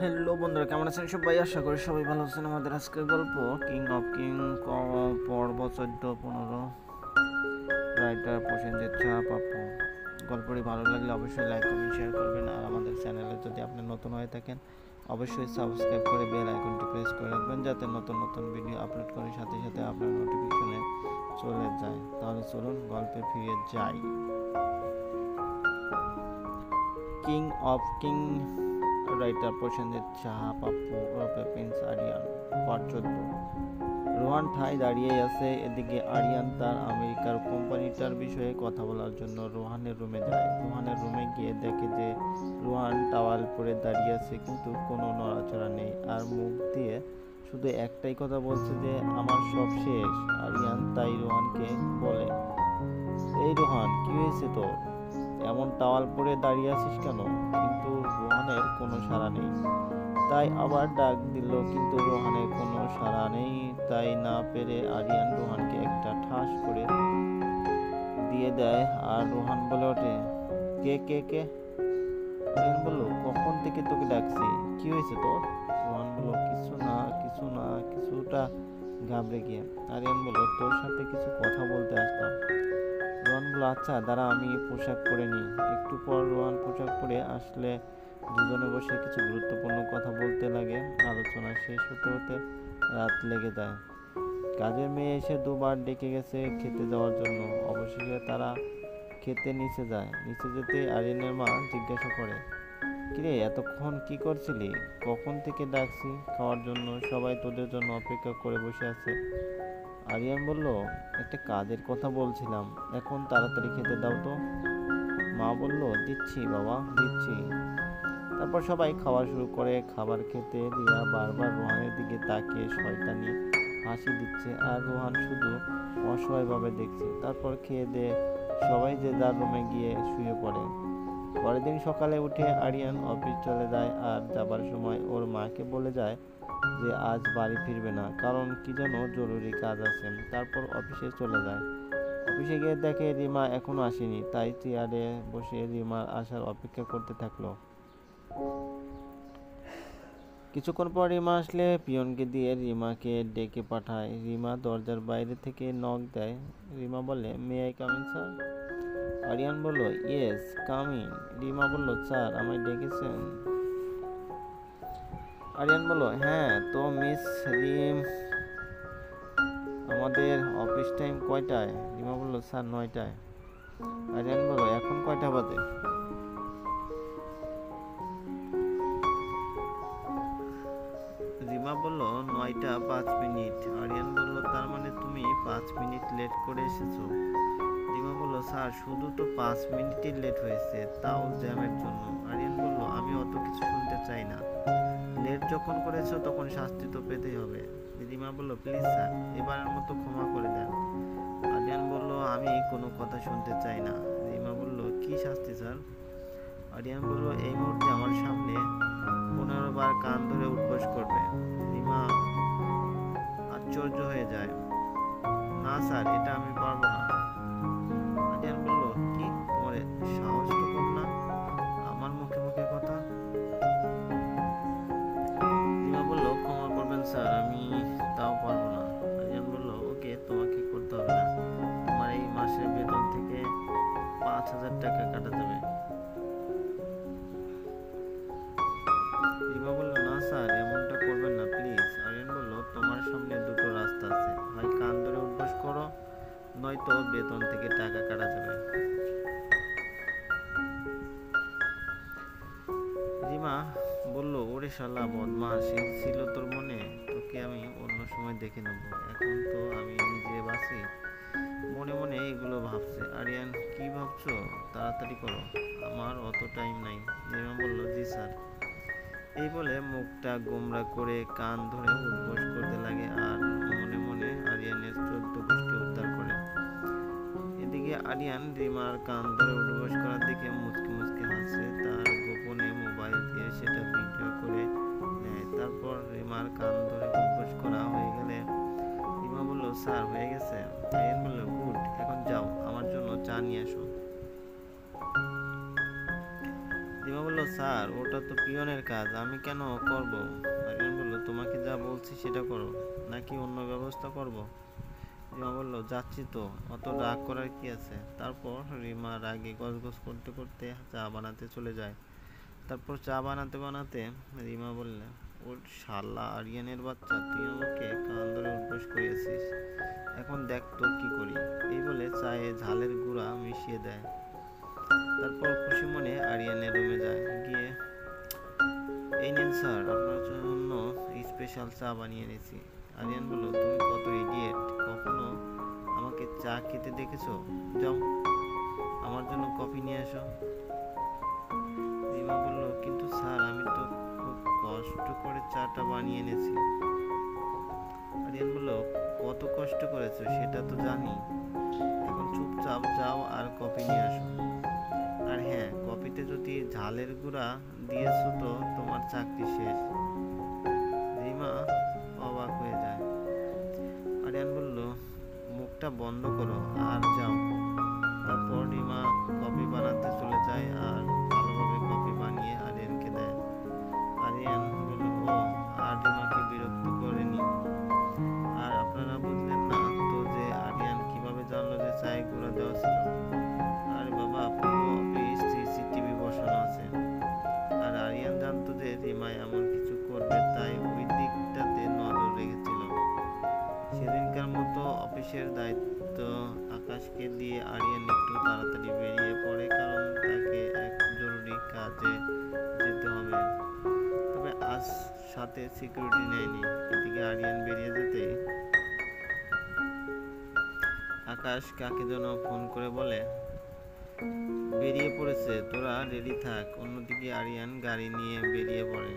Hello বন্ধুরা, কেমন আছেন সবাই? আশা করি সবাই ভালো আছেন। আমাদের আজকের গল্প কিং অফ কিং পর্ব 14-15, রাইটার প্রসেনজিৎ শাহ পাপ্পু। গল্পটি ভালো লাগলে অবশ্যই লাইক কমেন্ট শেয়ার করবেন। আর আমাদের চ্যানেলে যদি আপনি নতুন হয়ে থাকেন অবশ্যই সাবস্ক্রাইব করে বেল আইকনটি প্রেস করে রাখবেন, যাতে নতুন নতুন ভিডিও আপলোড করার সাথে সাথে আপনার নোটিফিকেশনে চলে যায়। তাহলে চলুন গল্পে ফিরে যাই। King of king, writer Prosenjit Saha Pappu ওরফে প্রিন্স আরিয়ান, পার্ট 14। রোহান ঠায় দাঁড়িয়ে আছে। এদিকে আরিয়ান তার আমেরিকার কোম্পানিটার বিষয়ে কথা বলার জন্য রোহানের রুমে যায়। রোহানের রুমে গিয়ে দেখে যে রোহান টাওয়াল পরে দাঁড়িয়ে আছে, কিন্তু কোনো নড়াচড়া নেই, আর মুখ দিয়ে শুধু একটাই কথা বলছে যে আমার সব শেষ। আরিয়ান তাই রোহানকে বলে, এই রোহান, কি হয়েছে তোর? এমন টাওয়াল পরে দাঁড়িয়ে আছিস কেন? কিন্তু রোহানের কোনো সাড়া নেই। তাই আবার ডাক দিল, কিন্তু রোহানের কোনো সাড়া নেই। তাই না পেরে আরিয়ান রোহানকে একটা ঠাস করে দিয়ে দেয়, আর রোহান বলে ওঠে, কে কে কে? আরিয়ান বলল, কখন থেকে তোকে ডাকছি, কি হয়েছে তোর? রোহান বলল, কিছু না কিছু না, কিছুটা ঘাবড়ে গিয়ে। আরিয়ান বলল, তোর সাথে কিছু কথা বলতে আসলাম। রোহান বলল, আচ্ছা দাঁড়া, আমি পোশাক পরে নিই। একটু পর রোহান পোশাক পরে আসলে দুজনে বসে কিছু গুরুত্বপূর্ণ কথা বলতে লাগে। আলোচনা শেষ হতে হতে রাত লেগে যায়। কাজের মেয়ে এসে দুবার ডেকে গেছে খেতে যাওয়ার জন্য। অবশেষে তারা খেতে নিচে যায়। নিচে যেতে আরিয়ানের মা জিজ্ঞাসা করে, কিরে, এতক্ষণ কি করছিলি? কখন থেকে ডাকছি খাওয়ার জন্য, সবাই তোদের জন্য অপেক্ষা করে বসে আছে। আরিয়ান বলল, একটা কাজের কথা বলছিলাম, এখন তাড়াতাড়ি খেতে দাও তো। মা বলল, দিচ্ছি বাবা, দিচ্ছি। তারপর সবাই খাওয়া শুরু করে। খাবার খেতে রিয়া বারবার রোহানের দিকে তাকিয়ে শয়তানি হাসি দিচ্ছে, আর রোহান শুধু অসহায়ভাবে দেখছে। তারপর খেয়ে দিয়ে সবাই যে যার রুমে গিয়ে শুয়ে পড়ে। পরের দিন সকালে উঠে আরিয়ান অফিস চলে যায়, আর যাবার সময় ওর মাকে বলে যায় যে আজ বাড়ি ফিরবে না, কারণ কি যেন জরুরি কাজ আছে। তারপর অফিসে চলে যায়। অফিসে গিয়ে দেখে রিমা এখনো আসেনি, তাই চেয়ারে বসে রিমার আসার অপেক্ষা করতে থাকলো। কিছুক্ষণ পর রিমা আসলে পিয়নকে দিয়ে রিমাকে ডেকে পাঠায়। রিমা দরজার বাইরে থেকে নক দেয়। রিমা বলে, may I come in sir? Aryan বলল, ইয়েস, কাম ইন। রিমা বলল, স্যার আমায় ডেকেছেন? আরিয়ান বলল, হ্যাঁ তো মিস রিম, আমাদের অফিস টাইম কয়টায়? রিমা বলল, স্যার 9টায়। আরিয়ান বলল, এখন কয়টা বাজে? রিমা বলল, 9টা 5 মিনিট। আরিয়ান বলল, তার মানে তুমি 5 মিনিট লেট করে এসেছো? রিমা বলল, স্যার শুধু তো 5 মিনিটই লেট হয়েছে, তাও জ্যামের জন্য। আরিয়ান বলল, আমি অত কিছু শুনতে চাই না। লেট যখন করেছো তখন শাস্তি তো পেতেই হবে। রিমা বলল, প্লিজ স্যার, এবারের মতো ক্ষমা করে দেন। আরিয়ান বলল, আমি কোনো কথা শুনতে চাই না। রিমা বলল, কি শাস্তি স্যার? আরিয়ান বলল, এই মুহূর্তে আমার সামনে 15বার কান ধরে উঠবোস করবে। রিমা আশ্চর্য হয়ে যায়, না স্যার, এটা আমি পারবো না। আরিয়ান বলল, কি, তোমার সাহস তো কম না, আমার মুখে মুখে কথা? রিমা বলল, ক্ষমা করবেন স্যার, আমি তাও পারবো না। আরিয়ান বলল, ওকে, তোমাকে করতে হবে না, তোমার এই মাসের বেতন থেকে 5,000 টাকা কাটা যাবে। রিমা বলল, না স্যার, এমনটা করবেন না প্লিজ। আরিয়ান বলল, তোমার সামনে দুটো রাস্তা আছে, হয় কান ধরে উঠবোস করো, নয়তো বেতন থেকে টাকা কাটা যাবে। রিমা বলল, ওরে শালা বদমাস, এই ছিল তোর মনে? তোকে আমি অন্য সময় দেখে নেব, এখন তো আমি নিজে বাঁচি। মনে মনে এগুলো ভাবছে। আরিয়ান, কি ভাবছো? তাড়াতাড়ি করো, আমার অত টাইম নাই। রিমা বলল, জি স্যার। এই বলে মুখটা গোমড়া করে কান ধরে উঠবোস করতে লাগে, আর মনে মনে আরিয়ানের 14 গোষ্ঠী উদ্ধার করে। এদিকে আরিয়ান রিমার কান ধরে উঠবোস করার দিকে মুচকি মুচকি হাসে। তার গোপনে মোবাইল দিয়ে সেটা ভিডিও করে নেয়। তারপর রিমার কান ধরে উঠবোস করা হয়ে গেলে রিমা বলল, স্যার হয়ে গেছে। আরিয়ান বলল, গুড, এখন যাও, আমার জন্য চা নিয়ে আসো। রিমা বলল, স্যার ওটা তো পিয়নের কাজ, আমি কেন করব? আরিয়ান বলল, তোমাকে যা বলছি সেটা করো, নাকি অন্য ব্যবস্থা করব? রিমা বলল, যাচ্ছি তো, অত রাগ করার কি আছে? তারপর রিমা রাগে গজগজ করতে করতে চা বানাতে চলে যায়। তারপর চা বানাতে বানাতে রিমা বললে, ওর শালা আরিয়ানের বাচ্চা, তুই আমাকে কান ধরে উঠবোস করিয়েছিস, এখন দেখ তোর কি করি। এই বলে চায়ে ঝালের গুঁড়া মিশিয়ে দেয়। তারপর খুশি মনে আরিয়ানের রুমে যায়, গিয়ে, এই নিন স্যার, আপনার জন্য স্পেশাল চা বানিয়ে এনেছি। আরিয়ান বলল, তুমি কত ইডিয়েট, কখনো আমাকে চা খেতে দেখেছো? যাও, আমার জন্য কফি নিয়ে এসো। রিমা বলল, কিন্তু স্যার আমি তো খুব কষ্ট করে চাটা বানিয়ে এনেছি। আরিয়ান বলল, কত কষ্ট করেছো সেটা তো জানি, এখন চুপচাপ যাও আর কফি নিয়ে আসো। আর হ্যাঁ, কফিতে যদি ঝালের গুঁড়া দিয়েছো তো তোমার চাকরি শেষ। রিমা অবাক হয়ে যায়। আরিয়ান বলল, মুখটা বন্ধ করো আর যাও। তারপর রিমা কফি বানাতে চলে যায় আর ভালোভাবে কফি বানিয়ে আরিয়ানকে দেয়। আরিয়ান বলল, ও, আর রিমাকে বিরক্ত করেনি। আর আপনারা বুঝলেন না তো যে আরিয়ান কিভাবে জানলো যে চায়ে গুঁড়া দেওয়া ছিল? আরে বাবা, পুরো অফিস সিসিটিভি বসানো আছে। আর আরিয়ান জানতো যে রিমা এমন কিছু করবে, তাই ওই দিকটাতে নজর রেখেছিল। সেদিনকার মতো অফিসের দায়িত্ব আকাশকে দিয়ে আরিয়ান একটু তাড়াতাড়ি বেরিয়ে পড়ে, কারণ তাকে এক জরুরি কাজে যেতে হবে। তবে আজ সাথে সিকিউরিটি নেয়নি। এদিকে আরিয়ান বেরিয়ে যেতেই আকাশ কাকে যেন ফোন করে বলে, বেরিয়ে পড়েছে, তোরা রেডি থাক। অন্যদিকে আরিয়ান গাড়ি নিয়ে বেরিয়ে পড়ে।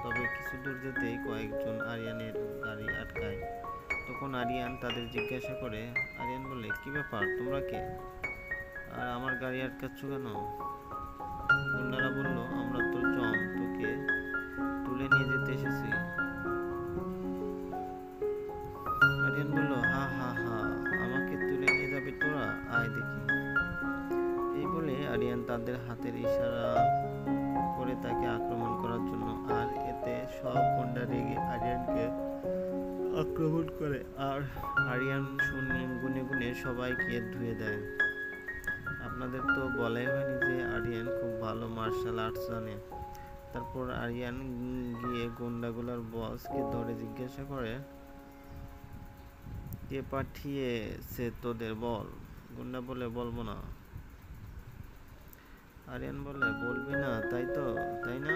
তবে কিছু দূর যেতেই কয়েকজন আরিয়ানের গাড়ি আটকায়। তখন আরিয়ান তাদের জিজ্ঞাসা করে। আরিয়ান বলে, কি ব্যাপার, তোমরা কে? আর আমার গাড়ি আটকাচ্ছ কেন? গুন্ডারা বলল, আমরা তোর জম, তোকে তুলে নিয়ে যেতে এসেছি। আরিয়ান বলল, হা হা হা, আমাকে তুলে নিয়ে যাবে তোরা, আয় দেখি। এই বলে আরিয়ান তাদের হাতের ইশারা করে তাকে আক্রমণ করার জন্য। আর এতে সব গুন্ডা রেগে আরিয়ানকে আক্রমণ করে আর আরিয়ান গুনে গুনে সবাইকে ধুয়ে দেয়। আপনাদের তো বলাই হয়নি যে আরিয়ান খুব ভালো মার্শাল আর্টস জানে। তারপর আরিয়ান গিয়ে গুন্ডাগুলোর বসকে ধরে জিজ্ঞাসা করে, কে পাঠিয়েছে তোদের, বল। গুন্ডা বলে, বলবো না। আরিয়ান বলে, বলবি না তাই তো, তাই না?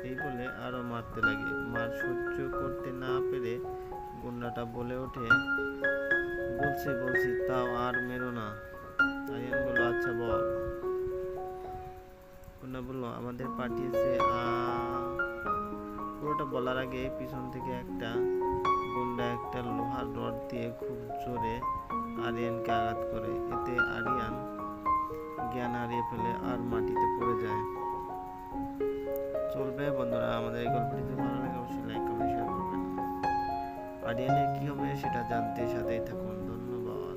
এই বলে আরো মারতে লাগে। মার সহ্য করতে না পেরে গুন্ডাটা বলে ওঠে, বলছি বলছি, তাও আর মেরো না। আরিয়ান বলল, আচ্ছা বল। গুন্ডা বলল, আমাদের পাঠিয়েছে। পুরোটা বলার আগে পিছন থেকে একটা গুন্ডা একটা লোহার রড দিয়ে খুব জোরে আরিয়ানকে আঘাত করে। এতে আরিয়ান জ্ঞান হারিয়ে ফেলে আর মাটিতে পড়ে যায়। চলবে বন্ধুরা, আমাদের এই গল্পটি যদি ভালো লাগে অবশ্যই লাইক কমেন্ট শেয়ার করবেন। আরিয়ানের কি হবে সেটা জানতে সাথেই থাকুন। ধন্যবাদ।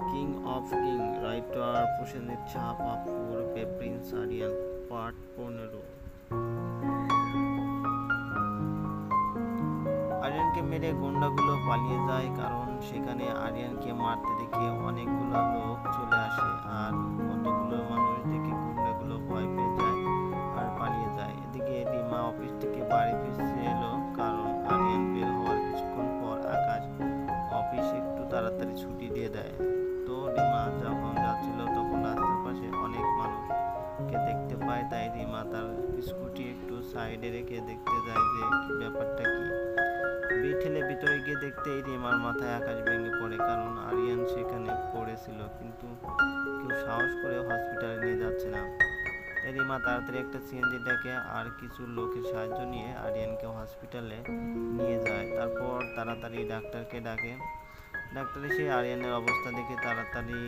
King of king, writer Prosenjit Saha পাপুর, প্রিন্স আরিয়ান, পার্ট 15। আরিয়ানকে মেরে গুন্ডাগুলো পালিয়ে যায়, কারণ সেখানে আরিয়ানকে মারতে দেখে অনেকগুলো লোক চলে আসে। আর কতগুলো মানুষ দেখে গুন্ডাগুলো ভয় পেয়ে যায় আর পালিয়ে যায়। এদিকে রিমা অফিস থেকে বাড়ি ফিরছে এলো, কারণ আরিয়ান বের হওয়ার কিছুক্ষণ পর আকাশ অফিস একটু তাড়াতাড়ি ছুটি দিয়ে দেয়। তো রিমা যখন যাচ্ছিল তখন রাস্তার পাশে অনেক মানুষকে দেখতে পায়, তাই রিমা তার স্কুটি একটু সাইডে রেখে দেখতে যায় যে ব্যাপারটা কি। ঠেলে ভিতরে গিয়ে দেখতেই রিমার মাথায় আকাশ ভেঙে পড়ে, কারণ আরিয়ান সেখানে পড়েছিল, কিন্তু কেউ সাহস করে হসপিটালে নিয়ে যাচ্ছে না। তাই রিমা তাড়াতাড়ি একটা সিএনজি ডাকে আর কিছু লোকের সাহায্য নিয়ে আরিয়ানকে হসপিটালে নিয়ে যায়। তারপর তাড়াতাড়ি ডাক্তারকে ডাকে। ডাক্তার এসে আরিয়ানের অবস্থা দেখে তাড়াতাড়ি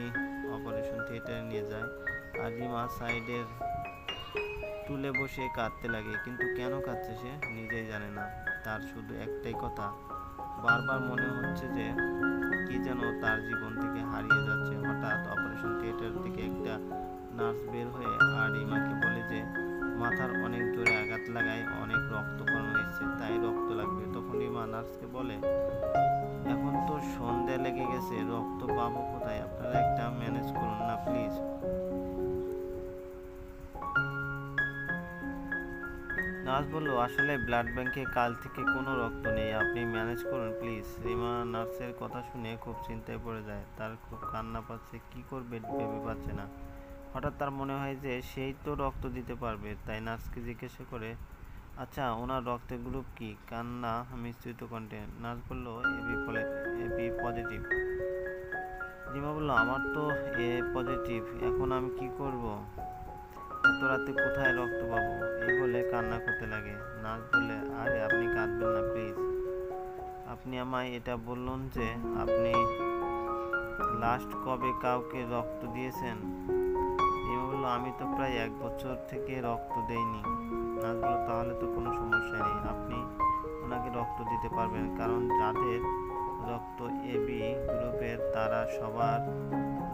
অপারেশন থিয়েটারে নিয়ে যায়। আর রিমা সাইডের টুলে বসে কাঁদতে লাগে, কিন্তু কেন কাঁদছে সে নিজেই জানে না। তার শুধু একটাই কথা, বারবার মনে হচ্ছে যে কি যেন তার জীবন থেকে হারিয়ে যাচ্ছে। হঠাৎ অপারেশন থিয়েটার থেকে একটা নার্স বের হয়ে আর রিমাকে বলে যে মাথার অনেক জোরে আঘাত লাগায় অনেক রক্তক্ষরণ হয়েছে, তাই রক্ত লাগবে। তখন রিমা নার্সকে বলে, এখন তো সন্ধ্যা লেগে গেছে, রক্ত পাবো কোথায়? আপনারা একটা ম্যানেজ করুন না প্লিজ। নার্স বলল, আসলে ব্লাড ব্যাংকে কাল থেকে কোনো রক্ত নেই, আপনি ম্যানেজ করুন প্লিজ। রিমা নার্সের কথা শুনে খুব চিন্তায় পড়ে যায়, তার খুব কান্না পাচ্ছে, কি করবে ভেবে পাচ্ছে না। হঠাৎ তার মনে হয় যে সেই তো রক্ত দিতে পারবে, তাই নার্সকে জিজ্ঞাসা করে, আচ্ছা ওনার রক্তের গ্রুপ কি? কান্না মিশ্রিত কণ্ঠে নার্স বলল, এবি পজিটিভ। রিমা বলল, আমার তো এ পজিটিভ, এখন আমি কি করব? এত রাতে কোথায় রক্ত পাবো? এই বলে কান্না করতে লাগে। নার্স বলে, আরে আপনি কাঁদবেন না প্লিজ, আপনি আমায় এটা বলুন যে আপনি লাস্ট কবে কাউকে রক্ত দিয়েছেন? রিমা বলল, আমি তো প্রায় 1 বছর থেকে রক্ত দেইনি। নার্স বলল, তাহলে তো কোনো সমস্যা নেই, আপনি ওনাকে রক্ত দিতে পারবেন, কারণ যাদের রক্ত এবি গ্রুপের তারা সবার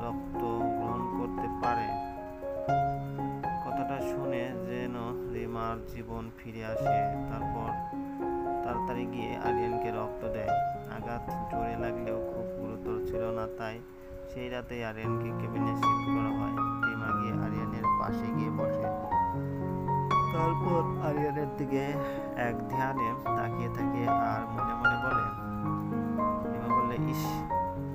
রক্ত গ্রহণ করতে পারে। কথাটা শুনে যেন রিমার জীবন ফিরে আসে। তারপর তাড়াতাড়ি গিয়ে আরিয়ানকে রক্ত দেয়। আঘাত জোরে লাগলেও খুব গুরুতর ছিল না, তাই সেই রাতেই আরিয়ানকে কেবিনে শিফট করা হয়। রিমা গিয়ে আরিয়ানের পাশে গিয়ে বসে, তারপর আরিয়ানের দিকে এক ধ্যানে তাকিয়ে থাকে আর মনে মনে বলে, রিমা বললে, ইস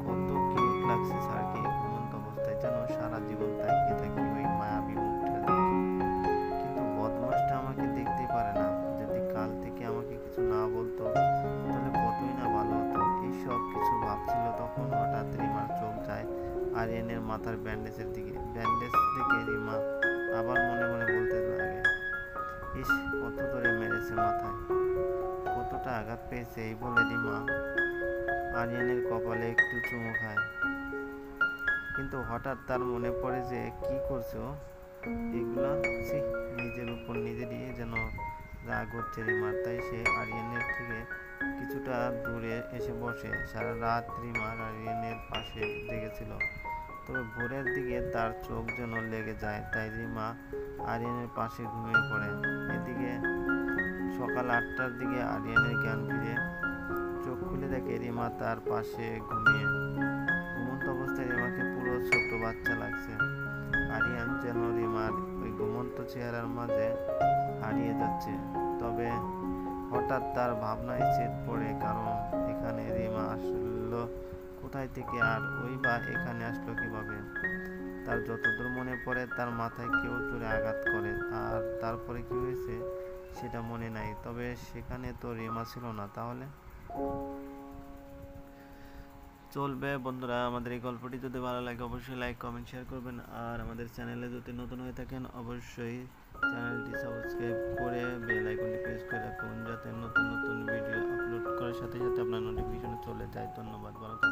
কত কিউট লাগছে স্যারকে ঘুমন্ত অবস্থায়, যেন সারা জীবন তাকিয়ে থাকি ওই মায়াবী মুখটার দিকে। কিন্তু বদমাসটা আমাকে দেখতেই পারে না, যদি কাল থেকে আমাকে কিছু না বলতো তাহলে কতই না ভালো হতো। এইসব কিছু ভাবছিল তখন হঠাৎ রিমার চোখ যায় আরিয়ানের মাথার ব্যান্ডেজের দিকে। ব্যান্ডেজ দেখে রিমা আবার মনে মনে বলতে লাগে, ইস কত ধরে মেরেছে মাথায়, কতটা আঘাত পেয়েছে। এই বলে রিমা আরিয়ানের কপালে একটু চুমু খায়। কিন্তু হঠাৎ তার মনে পড়ে যে কি করছো এগুলা, নিজের উপর নিজেরই যেন রাগ হচ্ছে রিমার। তাই সে আরিয়ানের থেকে কিছুটা দূরে এসে বসে। সারা রাত রিমা আরিয়ানের পাশে জেগেছিল, তবে ভোরের দিকে তার চোখ যেন লেগে যায়, তাই রিমা আরিয়ানের পাশে ঘুমিয়ে পড়ে। এদিকে সকাল 8টার দিকে আরিয়ানের জ্ঞান ফিরে, চোখ খুলে দেখে রিমা তার পাশে ঘুমন্ত অবস্থায় রিমাকে পুরো ছোট বাচ্চা লাগছে। আরিয়ান যেন রিমার ওই ঘুমন্ত চেহারার মাঝে হারিয়ে যাচ্ছে। তবে হঠাৎ তার ভাবনায় ছেদ পড়ে, কারণ এখানে রিমা আসলো কোথায় থেকে, আর ওই বা এখানে আসলো কিভাবে। তার যতদূর মনে পড়ে তার মাথায় কেউ জোরে আঘাত করে, আর তারপরে কি হয়েছে সেটা মনে নাই। তবে সেখানে তো রিমা ছিল না। তাহলে চলবে বন্ধুরা, আমাদের এই গল্পটি যদি ভালো লাগে অবশ্যই লাইক কমেন্ট শেয়ার করবেন, আর আমাদের চ্যানেলে যদি নতুন হয়ে থাকেন অবশ্যই চ্যানেলটি সাবস্ক্রাইব করে বেল আইকনটি প্রেস করে রাখুন, যাতে নতুন নতুন ভিডিও আপলোড করার সাথে সাথে আপনার নোটিফিকেশন চলে যায়। ধন্যবাদ, ভালো থাকবেন।